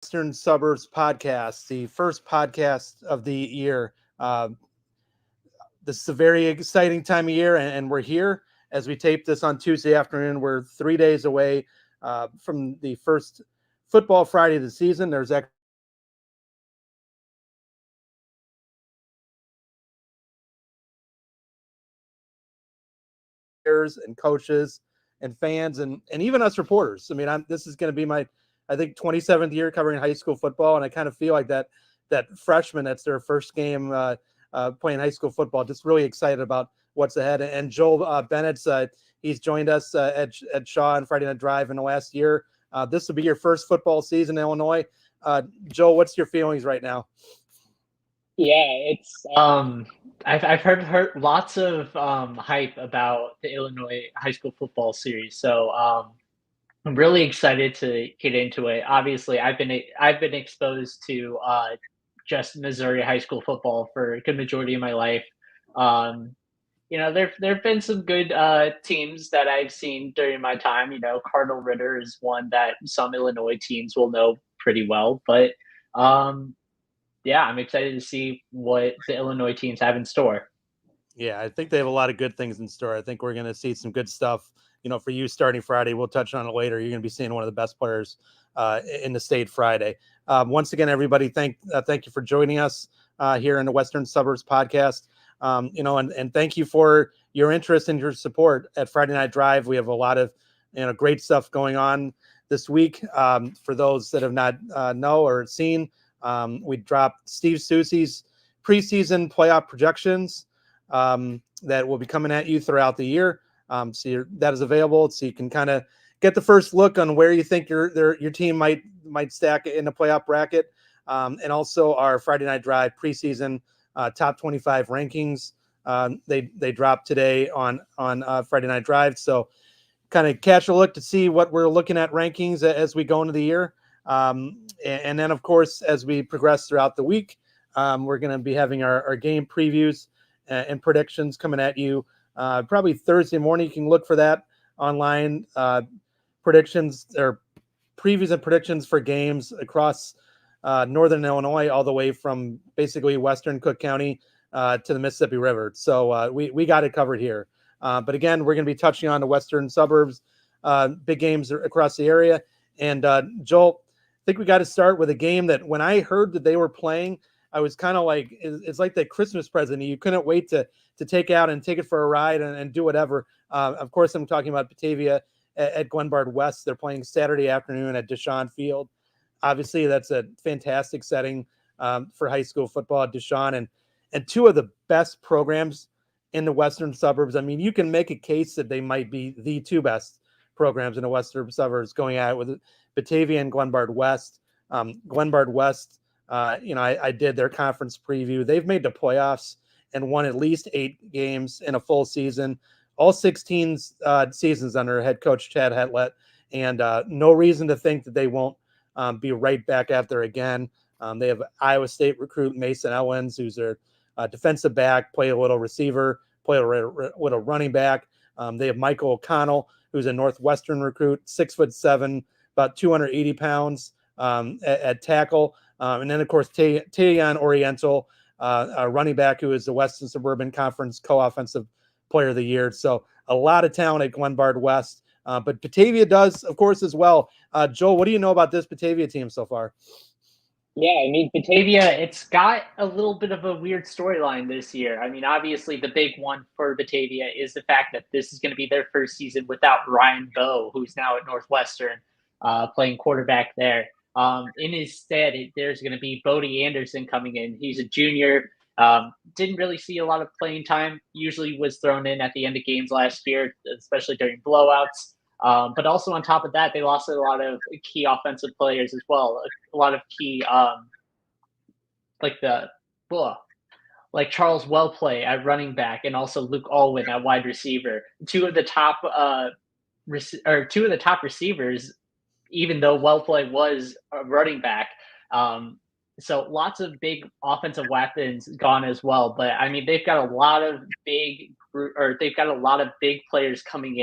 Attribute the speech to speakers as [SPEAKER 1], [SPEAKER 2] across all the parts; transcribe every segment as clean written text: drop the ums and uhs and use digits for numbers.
[SPEAKER 1] Western Suburbs podcast, the first podcast of the year. This is a very exciting time of year, and we're here as we tape this on Tuesday afternoon. We're 3 days away from the first football Friday of the season. There's players and coaches and fans and even us reporters. I mean, this is going to be my, I think, 27th year covering high school football, and I kind of feel like that freshman, that's their first game playing high school football. Just really excited about what's ahead. And Joel Boenitz, he's joined us at Shaw and Friday Night Drive in the last year. This will be your first football season in Illinois. Joel, what's your feelings right now?
[SPEAKER 2] Yeah, it's I've heard lots of hype about the Illinois high school football series. So I'm really excited to get into it. Obviously, I've been exposed to just Missouri high school football for a good majority of my life. Um, there've been some good teams that I've seen during my time. Cardinal Ritter is one that some Illinois teams will know pretty well, but um, yeah, I'm excited to see what the Illinois teams have in store.
[SPEAKER 1] Yeah, I think they have a lot of good things in store. I think we're going to see some good stuff. For you starting Friday, we'll touch on it later. You're going to be seeing one of the best players in the state Friday. Once again, everybody, thank you for joining us here in the Western Suburbs podcast. And thank you for your interest and your support at Friday Night Drive. We have a lot of great stuff going on this week. For those that have not know or seen, we dropped Steve Soucie's preseason playoff projections that will be coming at you throughout the year. So that is available, so you can kind of get the first look on where you think your team might stack in the playoff bracket, and also our Friday Night Drive preseason top 25 rankings. They dropped today on Friday Night Drive, so kind of catch a look to see what we're looking at rankings as we go into the year. And then, of course, as we progress throughout the week, we're going to be having our game previews and predictions coming at you probably Thursday morning. You can look for that online, predictions or previews and predictions for games across northern Illinois, all the way from basically western Cook County to the Mississippi River. So we got it covered here. But again, we're going to be touching on the Western Suburbs, big games across the area. And Joel, I think we got to start with a game that when I heard that they were playing, I was kind of like, it's like that Christmas present. You couldn't wait to take out and take it for a ride and do whatever. Of course, I'm talking about Batavia at Glenbard West. They're playing Saturday afternoon at Deshawn Field. Obviously, that's a fantastic setting for high school football at Deshawn, and two of the best programs in the Western Suburbs. I mean, you can make a case that they might be the two best programs in the Western Suburbs going at it with Batavia and Glenbard West. Glenbard West, I did their conference preview. They've made the playoffs and won at least 8 games in a full season, all 16 seasons under head coach Chad Hetlett, and no reason to think that they won't be right back out there again. They have Iowa State recruit Mason Owens, who's their defensive back, play a little receiver, play a little running back. They have Michael O'Connell, who's a Northwestern recruit, 6'7", about 280 pounds at tackle. And then, of course, Tayon Oriental, a running back who is the Western Suburban Conference co-offensive player of the year. So a lot of talent at Glenbard West. But Batavia does, of course, as well. Joel, what do you know about this Batavia team so far?
[SPEAKER 2] Yeah, I mean, Batavia, it's got a little bit of a weird storyline this year. I mean, obviously, the big one for Batavia is the fact that this is going to be their first season without Ryan Bowe, who's now at Northwestern, playing quarterback there. In his stead, there's going to be Bodie Anderson coming in. He's a junior. Didn't really see a lot of playing time. Usually was thrown in at the end of games last year, especially during blowouts. But also on top of that, they lost a lot of key offensive players as well. A lot of key, like Charles Wellplay at running back, and also Luke Alwyn at wide receiver. Two of the top receivers, even though Wellplay was a running back. So lots of big offensive weapons gone as well. But I mean, they've got a lot of big players coming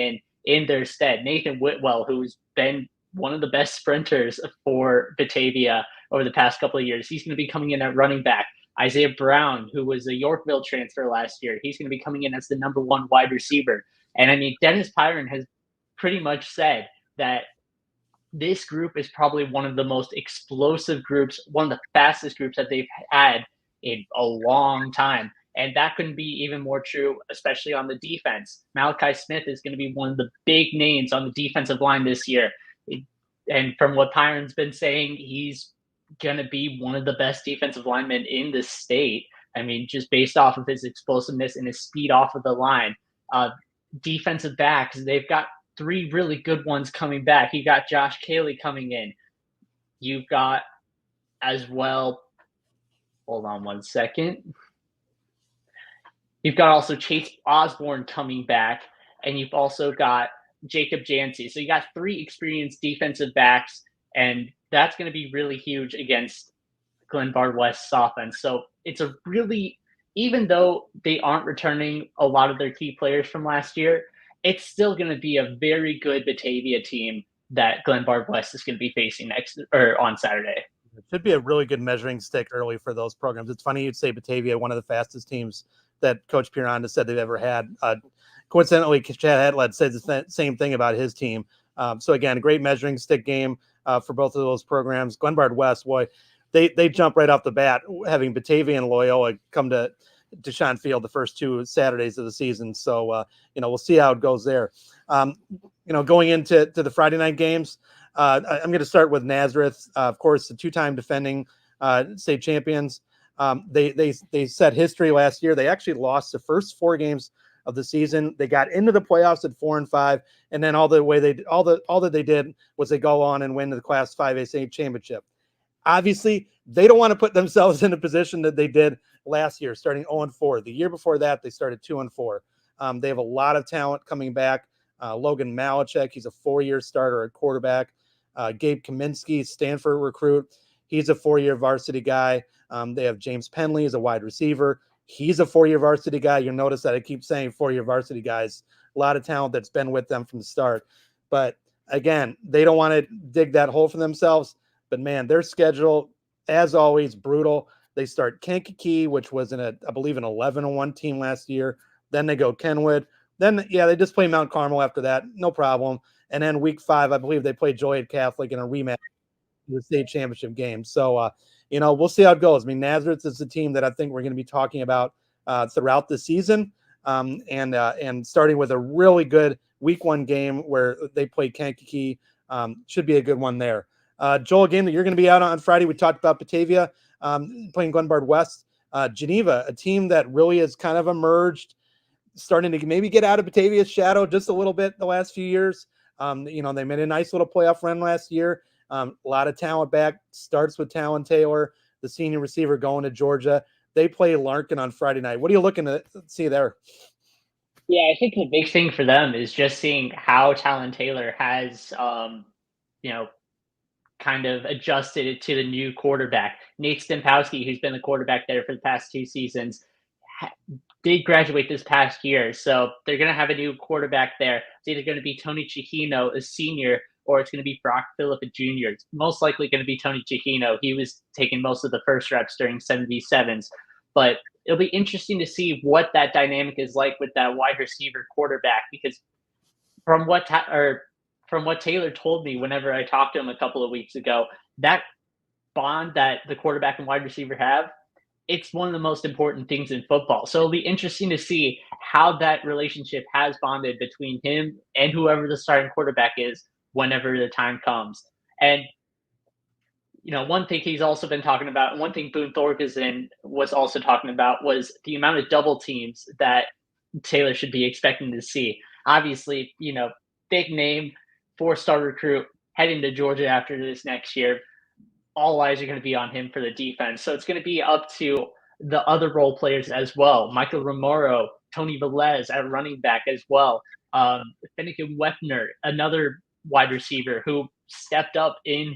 [SPEAKER 2] in their stead. Nathan Whitwell, who's been one of the best sprinters for Batavia over the past couple of years. He's going to be coming in at running back. Isaiah Brown, who was a Yorkville transfer last year, he's going to be coming in as the number 1 wide receiver. And I mean, Dennis Pyron has pretty much said that this group is probably one of the most explosive groups, one of the fastest groups that they've had in a long time. And that couldn't be even more true, especially on the defense. Malachi Smith is going to be one of the big names on the defensive line this year. And from what Pyron's been saying, he's going to be one of the best defensive linemen in the state. I mean, just based off of his explosiveness and his speed off of the line. Defensive backs, they've got 3 really good ones coming back. You got Josh Cayley coming in. You've got as well, hold on one second. You've got also Chase Osborne coming back, and you've also got Jacob Jancy. So you got 3 experienced defensive backs, and that's going to be really huge against Glenbard West's offense. So it's a really, even though they aren't returning a lot of their key players from last year, it's still going to be a very good Batavia team that Glenbard West is going to be facing on Saturday.
[SPEAKER 1] It should be a really good measuring stick early for those programs. It's funny you'd say Batavia, one of the fastest teams that Coach Piron has said they've ever had. Coincidentally, Chad Hadlett said the same thing about his team. So again, a great measuring stick game for both of those programs. Glenbard West, boy, they jump right off the bat, having Batavia and Loyola come to Deshaun Field the first 2 Saturdays of the season. So, we'll see how it goes there. Going into the Friday night games, I'm going to start with Nazareth. Of course, the 2-time defending state champions. They set history last year. They actually lost the first 4 games of the season. They got into the playoffs at 4-5, and then all that they did was they go on and win the Class 5A state championship. Obviously, they don't want to put themselves in a position that they did last year, starting 0-4. The year before that, they started 2-4. They have a lot of talent coming back. Logan Malachek, he's a 4-year starter at quarterback. Gabe Kaminsky, Stanford recruit. He's a 4-year varsity guy. They have James Penley as a wide receiver. He's a 4-year varsity guy. You'll notice that I keep saying 4-year varsity guys. A lot of talent that's been with them from the start. But again, they don't want to dig that hole for themselves. But man, their schedule, as always, brutal. They start Kankakee, which was I believe an 11-1 team last year. Then they go Kenwood. Then, they just play Mount Carmel after that. No problem. And then week 5, I believe they play Joliet Catholic in a rematch in the state championship game. So, we'll see how it goes. I mean, Nazareth is the team that I think we're going to be talking about throughout the season, and starting with a really good week 1 game where they play Kankakee. Should be a good one there. Joel, again, you're going to be out on Friday. We talked about Batavia playing Glenbard West. Geneva, a team that really has kind of emerged, starting to maybe get out of Batavia's shadow just a little bit the last few years. They made a nice little playoff run last year. A lot of talent back. Starts with Talon Taylor, the senior receiver, going to Georgia. They play Larkin on Friday night. What are you looking to see there?
[SPEAKER 2] Yeah, I think the big thing for them is just seeing how Talon Taylor has, kind of adjusted it to the new quarterback. Nate Stempowski, who's been the quarterback there for the past 2 seasons, did graduate this past year. So they're going to have a new quarterback there. It's either going to be Tony Chihino, a senior, or it's going to be Brock Phillip, a junior. It's most likely going to be Tony Chihino. He was taking most of the first reps during 77s. But it'll be interesting to see what that dynamic is like with that wide receiver quarterback, because from what Taylor told me whenever I talked to him a couple of weeks ago, that bond that the quarterback and wide receiver have, it's one of the most important things in football. So it'll be interesting to see how that relationship has bonded between him and whoever the starting quarterback is whenever the time comes. And, one thing he's also been talking about, one thing Boone Thorgerson was also talking about, was the amount of double teams that Taylor should be expecting to see. Obviously, big name, 4-star recruit heading to Georgia after this next year. All eyes are going to be on him for the defense. So it's going to be up to the other role players as well. Michael Romero, Tony Velez at running back as well. Finnegan Wepner, another wide receiver who stepped up in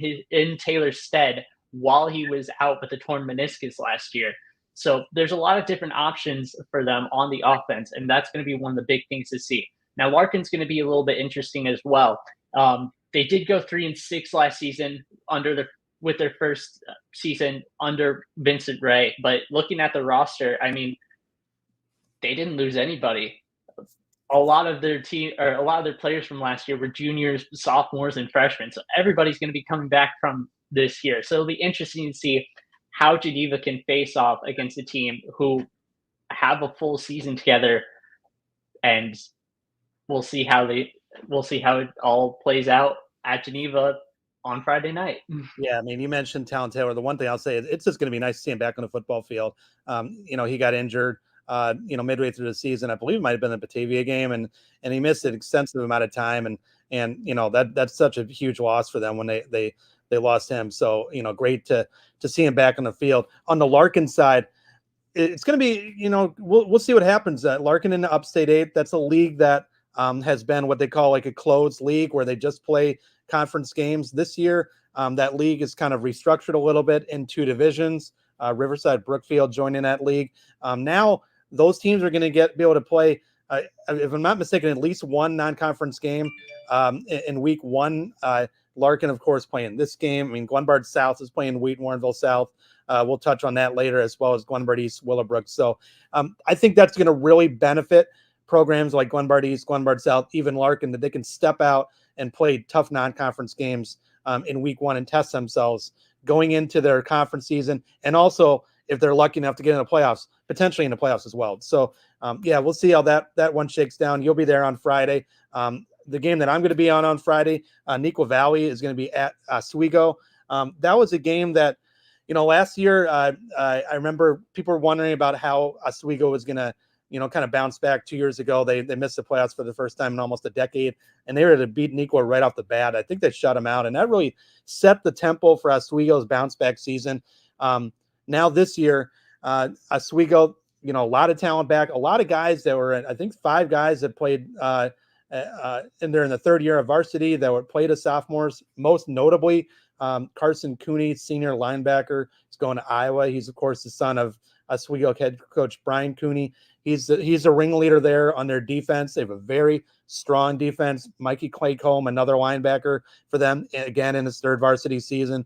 [SPEAKER 2] Taylor's stead while he was out with a torn meniscus last year. So there's a lot of different options for them on the offense, and that's going to be one of the big things to see. Now, Larkin's going to be a little bit interesting as well. They did go 3-6 last season with their first season under Vincent Ray. But looking at the roster, I mean, they didn't lose anybody. A lot of their players from last year were juniors, sophomores, and freshmen. So everybody's going to be coming back from this year. So it'll be interesting to see how Geneva can face off against a team who have a full season together, and we'll see how it all plays out at Geneva on Friday night.
[SPEAKER 1] Yeah, I mean, you mentioned Talon Taylor. The one thing I'll say is it's just going to be nice to see him back on the football field. He got injured, midway through the season. I believe it might have been the Batavia game, and he missed an extensive amount of time. And that's such a huge loss for them when they lost him. So, great to see him back on the field. On the Larkin side, it's going to be, we'll see what happens. Larkin in the Upstate 8, that's a league that has been what they call like a closed league where they just play conference games. This year, that league is kind of restructured a little bit in 2 divisions. Riverside, Brookfield joining that league. Now those teams are going to be able to play, if I'm not mistaken, at least one non-conference game in week 1. Larkin, of course, playing this game. I mean, Glenbard South is playing Wheaton, Warrenville South. We'll touch on that later, as well as Glenbard East, Willowbrook. So I think that's going to really benefit programs like Glenbard East, Glenbard South, even Larkin, that they can step out and play tough non-conference games in week 1 and test themselves going into their conference season. And also, if they're lucky enough to get in the playoffs, potentially in the playoffs as well. So, we'll see how that one shakes down. You'll be there on Friday. The game that I'm going to be on Friday, Neuqua Valley is going to be at Oswego. That was a game that, last year, I remember people were wondering about how Oswego was going to, kind of bounce back 2 years ago. They missed the playoffs for the first time in almost a decade, and they were to beat Neuqua right off the bat. I think they shut them out, and that really set the tempo for Oswego's bounce back season. Now this year, Oswego, a lot of talent back, a lot of guys that were, I think 5 guys that played, and they're in the 3rd year of varsity that were played as sophomores, most notably Carson Cooney, senior linebacker, is going to Iowa. He's, of course, the son of Oswego head coach Brian Cooney. He's a ringleader there on their defense. They have a very strong defense. Mikey Claycomb, another linebacker for them, again in his 3rd varsity season.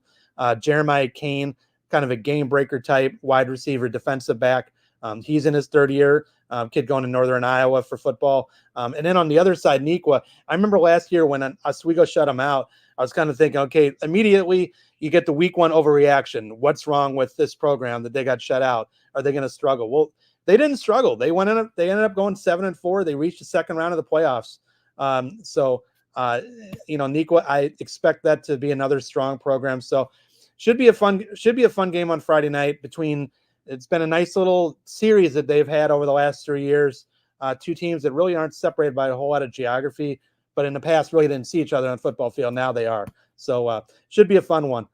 [SPEAKER 1] Jeremiah Kane, kind of a game breaker type wide receiver, defensive back. He's in his 3rd year. Kid going to Northern Iowa for football. And then on the other side, Neuqua, I remember last year when Oswego shut him out, I was kind of thinking, okay, immediately you get the week 1 overreaction. What's wrong with this program that they got shut out? Are they going to struggle? Well, they didn't struggle. They ended up going 7-4. They reached the 2nd round of the playoffs. Neuqua, I expect that to be another strong program. So should be a fun game on Friday night it's been a nice little series that they've had over the last 3 years. 2 teams that really aren't separated by a whole lot of geography, but in the past really didn't see each other on the football field. Now they are. So should be a fun one.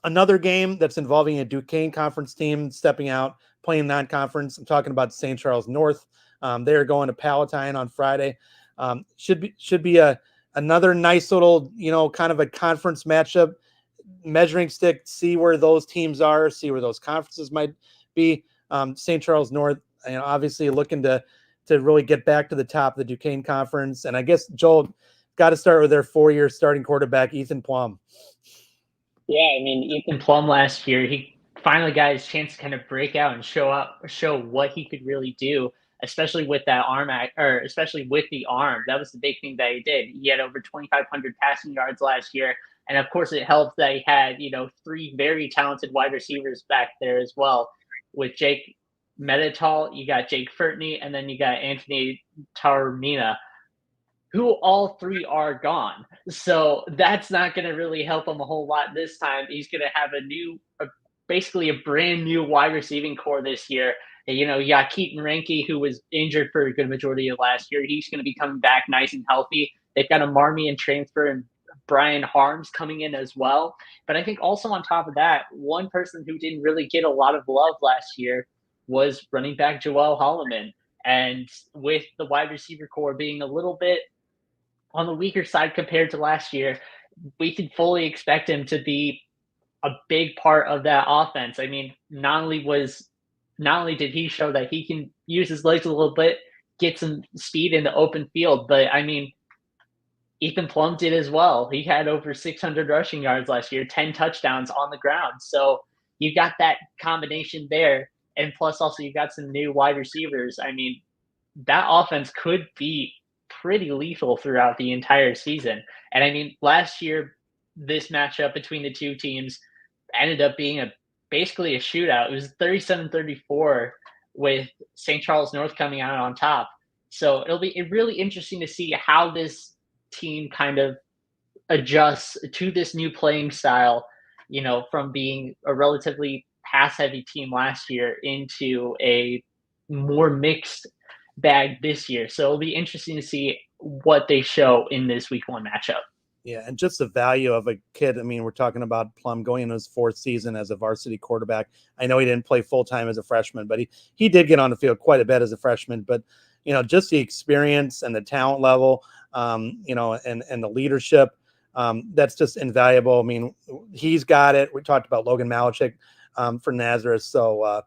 [SPEAKER 1] Another game that's involving a Duquesne Conference team stepping out, playing non-conference. I'm talking about St. Charles North. They are going to Palatine on Friday. Should be another nice little, kind of a conference matchup, measuring stick, see where those teams are, see where those conferences might be. St. Charles North, obviously looking to really get back to the top of the Duquesne Conference. And I guess, Joel, got to start with their 4-year starting quarterback, Ethan Plum.
[SPEAKER 2] Yeah, I mean, Ethan Plum last year, he finally got his chance to kind of break out and show what he could really do, especially with that especially with the arm. That was the big thing that he did. He had over 2,500 passing yards last year. And of course, it helped that he had, 3 very talented wide receivers back there as well. With Jake Medital, you got Jake Furtney, and then you got Anthony Taormina, who all 3 are gone. So that's not going to really help him a whole lot this time. He's going to have basically a brand new wide receiving core this year. And, you got Keaton Ranke, who was injured for a good majority of last year. He's going to be coming back nice and healthy. They've got a Marmion transfer and Brian Harms coming in as well. But I think also on top of that, one person who didn't really get a lot of love last year was running back Joel Holloman. And with the wide receiver core being a little bit on the weaker side compared to last year, we can fully expect him to be a big part of that offense. I mean, not only did he show that he can use his legs a little bit, get some speed in the open field, but I mean, Ethan Plum did as well. He had over 600 rushing yards last year, 10 touchdowns on the ground. So you got that combination there. And plus, also, you got some new wide receivers. I mean, that offense could be pretty lethal throughout the entire season. And I mean, last year, this matchup between the two teams ended up being basically a shootout. It was 37-34 with St. Charles North coming out on top. So it'll be really interesting to see how this team kind of adjusts to this new playing style, from being a relatively pass heavy team last year into a more mixed bag this year. So it'll be interesting to see what they show in this week 1 matchup.
[SPEAKER 1] Yeah, and just the value of a kid. I mean, we're talking about Plum going into his 4th season as a varsity quarterback. I know he didn't play full-time as a freshman, but he did get on the field quite a bit as a freshman. But, just the experience and the talent level, and the leadership, that's just invaluable. I mean, he's got it. We talked about Logan Malachik for Nazareth. So,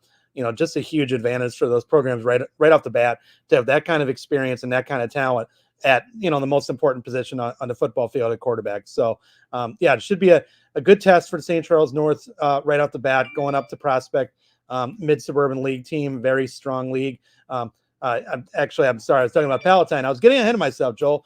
[SPEAKER 1] just a huge advantage for those programs right off the bat to have that kind of experience and that kind of talent at, the most important position on the football field at quarterback. So, it should be a good test for the St. Charles North right off the bat, going up to Prospect, mid-suburban league team, very strong league. I'm sorry, I was talking about Palatine. I was getting ahead of myself, Joel.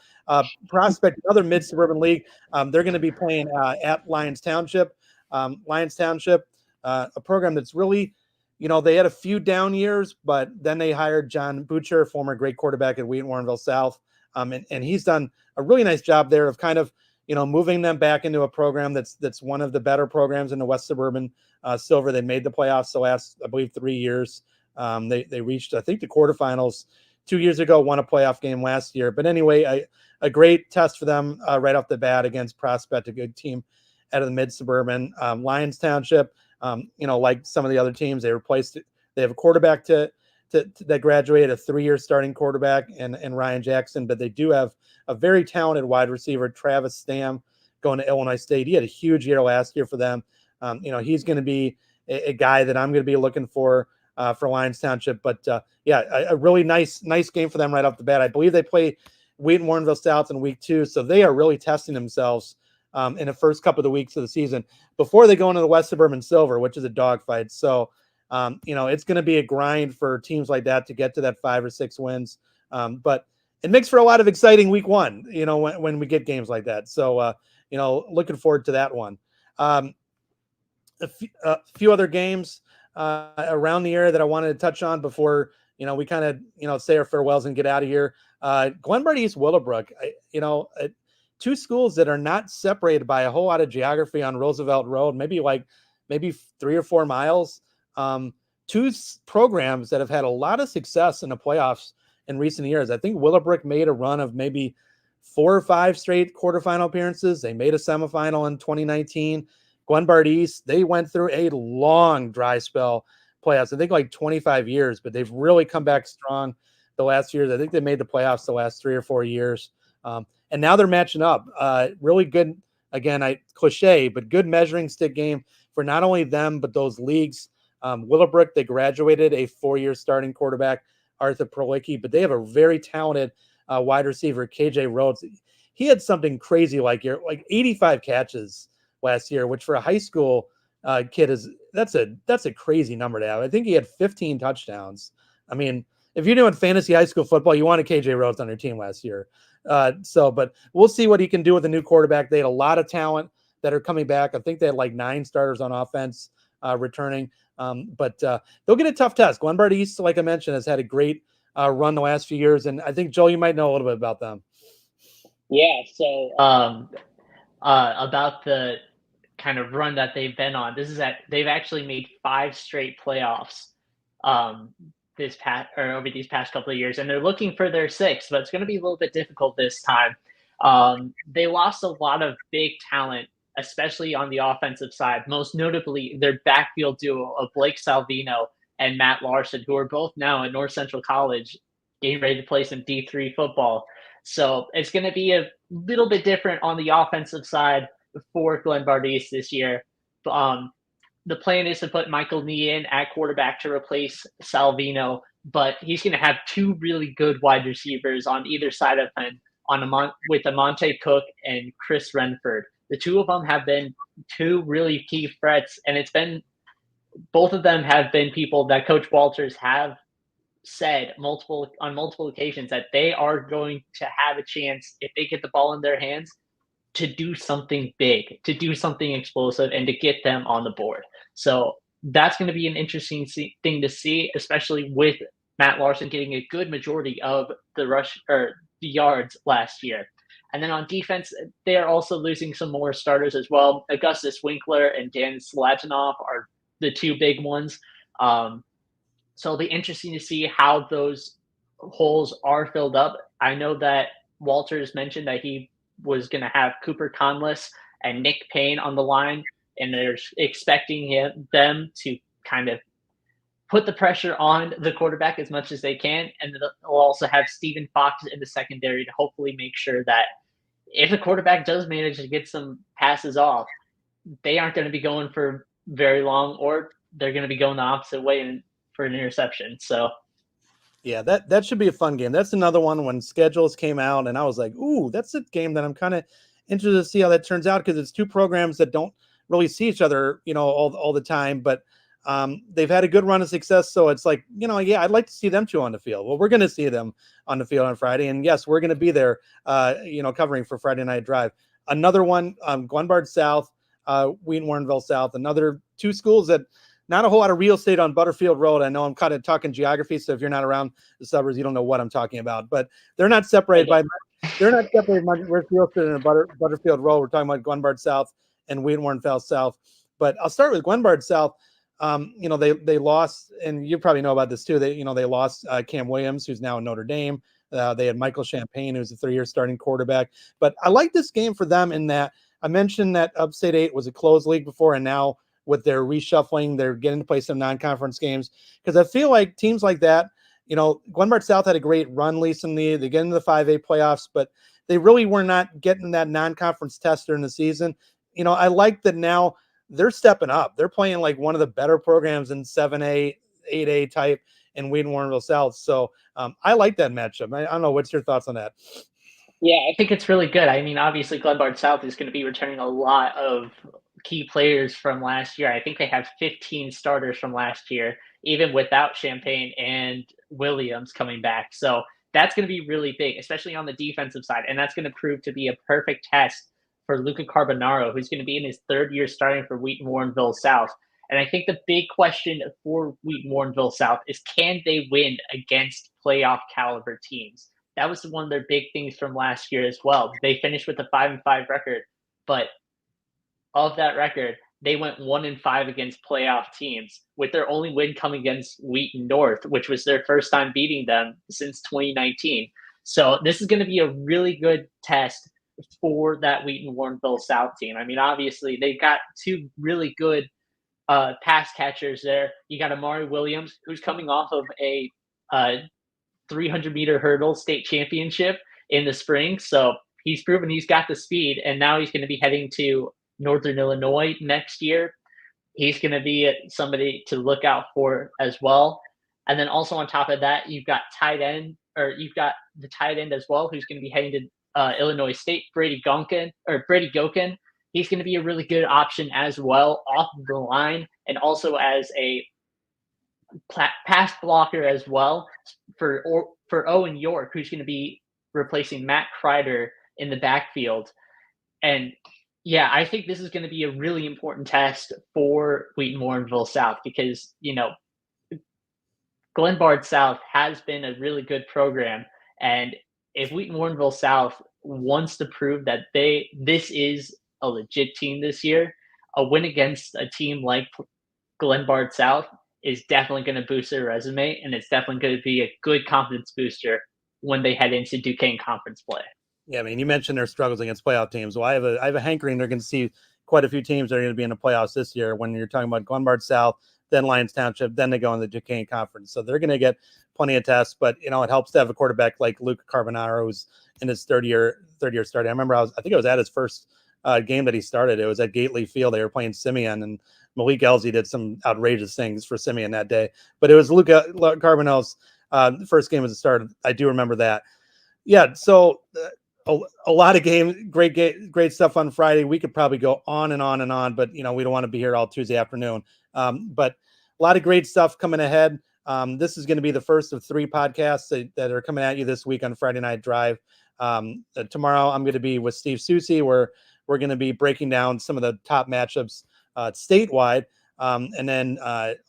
[SPEAKER 1] Prospect, another mid-suburban league. They're going to be playing at Lyons Township. A program that's really, they had a few down years, but then they hired John Butcher, former great quarterback at Wheaton Warrenville South. And he's done a really nice job there of kind of, moving them back into a program that's one of the better programs in the West Suburban Silver. They made the playoffs the last, I believe, 3 years. They reached, I think, the quarterfinals 2 years ago, won a playoff game last year. But anyway, a great test for them right off the bat against Prospect, a good team out of the mid-suburban. Lyons Township, like some of the other teams, they have a quarterback that graduated, a 3-year starting quarterback, and Ryan Jackson, but they do have a very talented wide receiver, Travis Stam, going to Illinois State. He had a huge year last year for them. He's going to be a guy that I'm going to be looking for Lyons Township. But a really nice game for them right off the bat. I believe they play Wheaton Warrenville South in week 2, so they are really testing themselves in the first couple of the weeks of the season before they go into the West Suburban Silver, which is a dogfight. So, it's going to be a grind for teams like that to get to that 5 or 6 wins. But it makes for a lot of exciting week 1, when we get games like that. So, looking forward to that one. A few other games around the area that I wanted to touch on before, we kind of, say our farewells and get out of here. Glenbard East-Willowbrook, 2 schools that are not separated by a whole lot of geography on Roosevelt Road, maybe 3 or 4 miles. 2 programs that have had a lot of success in the playoffs in recent years. I think Willowbrook made a run of maybe 4 or 5 straight quarterfinal appearances. They made a semifinal in 2019. Glenbard East, they went through a long dry spell playoffs. I think 25 years, but they've really come back strong the last years. I think they made the playoffs the last 3 or 4 years. And now they're matching up. Really good, again, cliche, but good measuring stick game for not only them, but those leagues. Willowbrook, they graduated a 4-year starting quarterback, Arthur Perlicki, but they have a very talented wide receiver, KJ Rhodes. He had something crazy like 85 catches last year, which for a high school kid that's a crazy number to have. I think he had 15 touchdowns. I mean, if you're doing fantasy high school football, you wanted KJ Rhodes on your team last year. But we'll see what he can do with a new quarterback. They had a lot of talent that are coming back. I think they had 9 starters on offense returning. But they'll get a tough test. Glenbard East, like I mentioned, has had a great run the last few years. And I think, Joel, you might know a little bit about them.
[SPEAKER 2] Yeah. So about the kind of run that they've been on, they've actually made 5 straight playoffs over these past couple of years, and they're looking for their 6th, but it's going to be a little bit difficult this time. They lost a lot of big talent, especially on the offensive side, most notably their backfield duo of Blake Salvino and Matt Larson, who are both now at North Central College, getting ready to play some D3 football. So it's going to be a little bit different on the offensive side for Glenbard East this year. The plan is to put Michael Nee in at quarterback to replace Salvino, but he's going to have 2 really good wide receivers on either side of him with Amonte Cook and Chris Renford. The two of them have been two really key threats, and both of them have been people that Coach Walters have said on multiple occasions that they are going to have a chance, if they get the ball in their hands, to do something big, to do something explosive, and to get them on the board. So that's going to be an interesting thing to see, especially with Matt Larson getting a good majority of the the yards last year. And then on defense, they are also losing some more starters as well. Augustus Winkler and Dan Slatinov are the two big ones. So it'll be interesting to see how those holes are filled up. I know that Walters mentioned that he was going to have Cooper Conless and Nick Payne on the line, and they're expecting them to kind of put the pressure on the quarterback as much as they can. And they'll also have Stephen Fox in the secondary to hopefully make sure that if a quarterback does manage to get some passes off, they aren't going to be going for very long, or they're going to be going the opposite way for an interception. So
[SPEAKER 1] yeah, that should be a fun game. That's another one when schedules came out and I was like, ooh, that's a game that I'm kind of interested to see how that turns out, because it's two programs that don't really see each other, all the time, but they've had a good run of success. So it's like, yeah, I'd like to see them two on the field. Well, we're going to see them on the field on Friday. And yes, we're going to be there, covering for Friday Night Drive. Another one, Glenbard South, Wheaton Warrenville South, another two schools that not a whole lot of real estate on Butterfield Road. I know I'm kind of talking geography, so if you're not around the suburbs, you don't know what I'm talking about. But they're not separated by much. Where's real estate in Butterfield Road? We're talking about Glenbard South and Wheaton Warrenville South. But I'll start with Glenbard South. They lost, and you probably know about this too. They lost Cam Williams, who's now in Notre Dame. They had Michael Champagne, who's a 3-year starting quarterback. But I like this game for them in that I mentioned that Upstate 8 was a closed league before, and now with their reshuffling, they're getting to play some non-conference games, because I feel like teams like that, Glenbard South had a great run recently. They get into the 5A playoffs, but they really were not getting that non-conference test during the season. I like that now they're stepping up. They're playing like one of the better programs in 7A, 8A type in Wheaton Warrenville South. So I like that matchup. I don't know. What's your thoughts on that?
[SPEAKER 2] Yeah, I think it's really good. I mean, obviously, Glenbard South is going to be returning a lot of key players from last year. I think they have 15 starters from last year, even without Champagne and Williams coming back. So that's going to be really big, especially on the defensive side. And that's going to prove to be a perfect test for Luca Carbonaro, who's going to be in his third year starting for Wheaton Warrenville South. And I think the big question for Wheaton Warrenville South is, can they win against playoff caliber teams? That was one of their big things from last year as well. They finished with a 5-5 record, but of that record, they went 1-5 against playoff teams, with their only win coming against Wheaton North, which was their first time beating them since 2019. So this is going to be a really good test for that Wheaton Warrenville South team. I mean, obviously, they've got two really good pass catchers there. You got Amari Williams, who's coming off of a 300-meter hurdle state championship in the spring. So he's proven he's got the speed, and now he's going to be heading to Northern Illinois next year. He's going to be somebody to look out for as well. And then also on top of that, you've got the tight end as well, who's going to be heading to Illinois State, Brady Gokin. He's going to be a really good option as well off the line, and also as a pass blocker as well for Owen York, who's going to be replacing Matt Kreider in the backfield. And yeah, I think this is going to be a really important test for Wheaton Warrenville South, because Glenbard South has been a really good program, and if Wheaton Warrenville South wants to prove that this is a legit team this year, a win against a team like Glenbard South is definitely going to boost their resume, and it's definitely going to be a good confidence booster when they head into Duquesne conference play.
[SPEAKER 1] Yeah, I mean, you mentioned their struggles against playoff teams. Well, I have a hankering they're going to see quite a few teams that are going to be in the playoffs this year. When you're talking about Glenbard South, then Lyons Township, then they go in the Duquesne conference. So they're going to get plenty of tests, but it helps to have a quarterback like Luca Carbonaro, who's in his third year starting. I remember I think it was at his first game that he started. It was at Gately Field. They were playing Simeon, and Malik Elzy did some outrageous things for Simeon that day. But it was Luca Carbonell's first game as a starter. I do remember that. Yeah, so a lot of great stuff on Friday. We could probably go on and on and on, but we don't want to be here all Tuesday afternoon. But a lot of great stuff coming ahead. This is going to be the first of 3 podcasts that are coming at you this week on Friday Night Drive. Tomorrow I'm going to be with Steve Soucie, where we're going to be breaking down some of the top matchups statewide. And then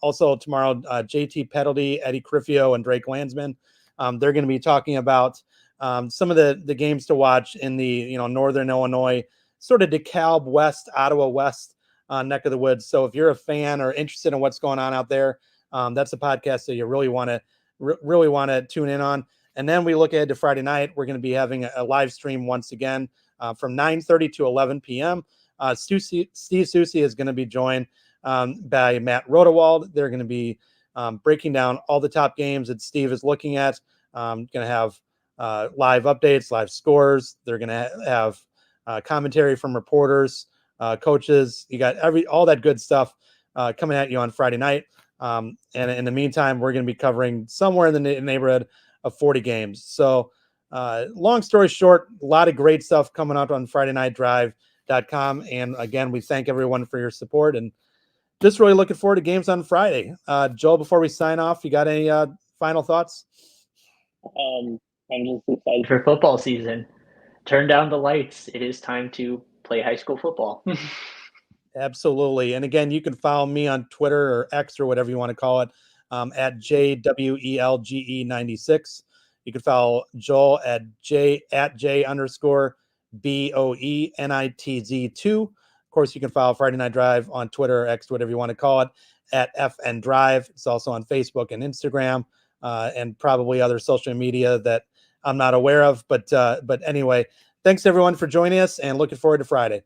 [SPEAKER 1] also tomorrow, JT Peddledy, Eddie Criffio, and Drake Landsman. They're going to be talking about some of the games to watch in the Northern Illinois, sort of DeKalb West, Ottawa West neck of the woods. So if you're a fan or interested in what's going on out there, that's a podcast that you really want to tune in on. And then we look ahead to Friday night. We're going to be having a live stream once again from 9:30 to 11 p.m. Steve Soucie is going to be joined by Matt Rodewald. They're going to be breaking down all the top games that Steve is looking at. Going to have live updates, live scores. They're going to have commentary from reporters, coaches. You got all that good stuff coming at you on Friday night. And in the meantime, we're going to be covering somewhere in the neighborhood of 40 games. So long story short, a lot of great stuff coming up on FridayNightDrive.com. And again, we thank everyone for your support and just really looking forward to games on Friday. Joel, before we sign off, you got any final thoughts?
[SPEAKER 2] I'm just excited for football season. Turn down the lights. It is time to play high school football.
[SPEAKER 1] Absolutely. And again, you can follow me on Twitter or X or whatever you want to call it at JWELGE96. You can follow Joel at J_BOENITZ2. Of course, you can follow Friday Night Drive on Twitter or X, whatever you want to call it, at FN Drive. It's also on Facebook and Instagram and probably other social media that I'm not aware of. But anyway, thanks everyone for joining us and looking forward to Friday.